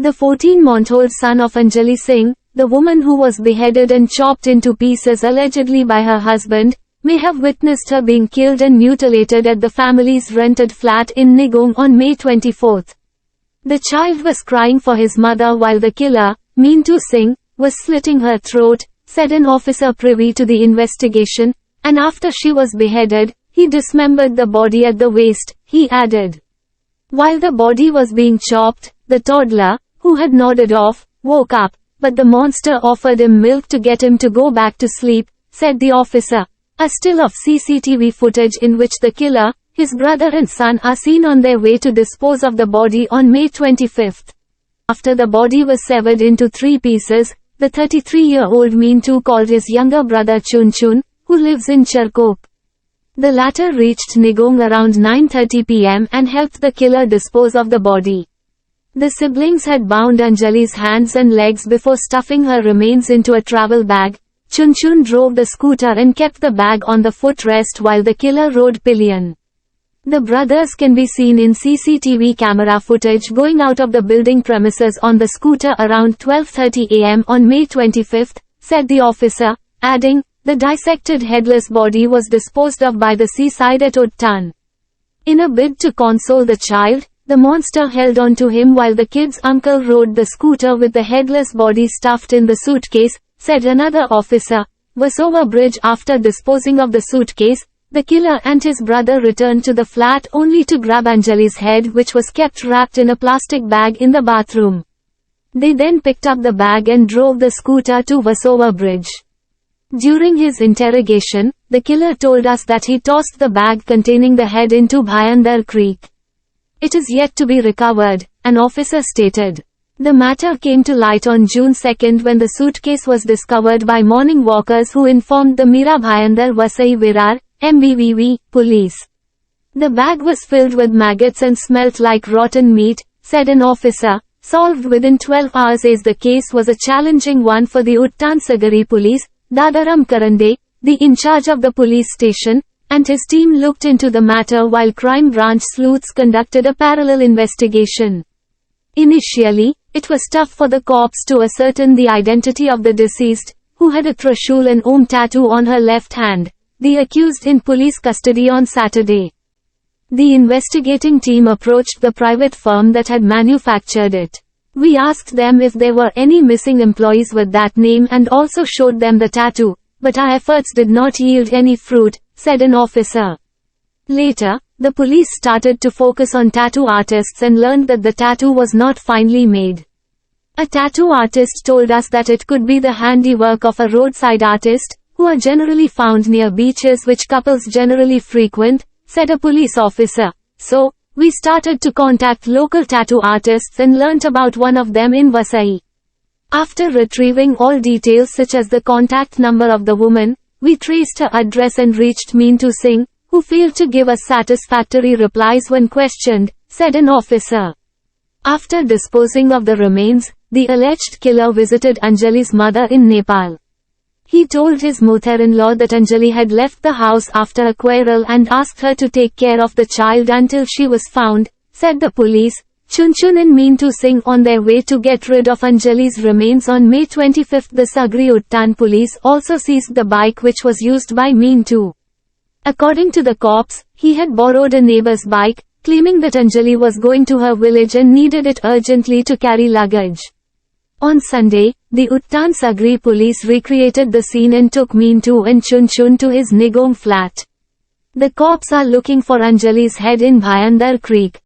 The 14-month-old son of Anjali Singh, the woman who was beheaded and chopped into pieces allegedly by her husband, may have witnessed her being killed and mutilated at the family's rented flat in Naigaon on May 24. The child was crying for his mother while the killer, Mintu Singh, was slitting her throat, said an officer privy to the investigation, and after she was beheaded, he dismembered the body at the waist, he added. While the body was being chopped, the toddler, who had nodded off, woke up, but the monster offered him milk to get him to go back to sleep, said the officer. A still of CCTV footage in which the killer, his brother and son are seen on their way to dispose of the body on May 25. After the body was severed into 3 pieces, the 33-year-old Mintu called his younger brother Chunchun, who lives in Charkop. The latter reached Naigaon around 9:30 p.m. and helped the killer dispose of the body. The siblings had bound Anjali's hands and legs before stuffing her remains into a travel bag. Chunchun drove the scooter and kept the bag on the footrest while the killer rode pillion. The brothers can be seen in CCTV camera footage going out of the building premises on the scooter around 12:30 a.m. on May 25, said the officer, adding, the dissected headless body was disposed of by the seaside at Uttan. In a bid to console the child, the monster held on to him while the kid's uncle rode the scooter with the headless body stuffed in the suitcase, said another officer. Versova bridge. After disposing of the suitcase, the killer and his brother returned to the flat only to grab Anjali's head, which was kept wrapped in a plastic bag in the bathroom. They then picked up the bag and drove the scooter to Versova bridge. During his interrogation, the killer told us that he tossed the bag containing the head into Bhayander Creek. It is yet to be recovered, an officer stated. The matter came to light on June 2 when the suitcase was discovered by morning walkers who informed the Mira Bhayander Vasai Virar, MBVV, police. The bag was filled with maggots and smelt like rotten meat, said an officer. Solved within 12 hours as the case was a challenging one for the Uttan Sagari police, Dadaram Karande, the in charge of the police station, and his team looked into the matter while crime branch sleuths conducted a parallel investigation. Initially, it was tough for the cops to ascertain the identity of the deceased, who had a Trishul and Om tattoo on her left hand, the accused in police custody on Saturday. The investigating team approached the private firm that had manufactured it. We asked them if there were any missing employees with that name and also showed them the tattoo, but our efforts did not yield any fruit, said an officer. Later, the police started to focus on tattoo artists and learned that the tattoo was not finely made. A tattoo artist told us that it could be the handiwork of a roadside artist, who are generally found near beaches which couples generally frequent, said a police officer. So, we started to contact local tattoo artists and learnt about one of them in Vasai. After retrieving all details such as the contact number of the woman, we traced her address and reached Mintu Singh, who failed to give us satisfactory replies when questioned, said an officer. After disposing of the remains, the alleged killer visited Anjali's mother in Nepal. He told his mother-in-law that Anjali had left the house after a quarrel and asked her to take care of the child until she was found, said the police. Chunchun and Mintu Singh on their way to get rid of Anjali's remains on May 25. The Sagri Uttan police also seized the bike which was used by Mintu. According to the cops, he had borrowed a neighbor's bike, claiming that Anjali was going to her village and needed it urgently to carry luggage. On Sunday, the Uttan Sagri police recreated the scene and took Mintu and Chunchun to his Naigaon flat. The cops are looking for Anjali's head in Bhayander Creek.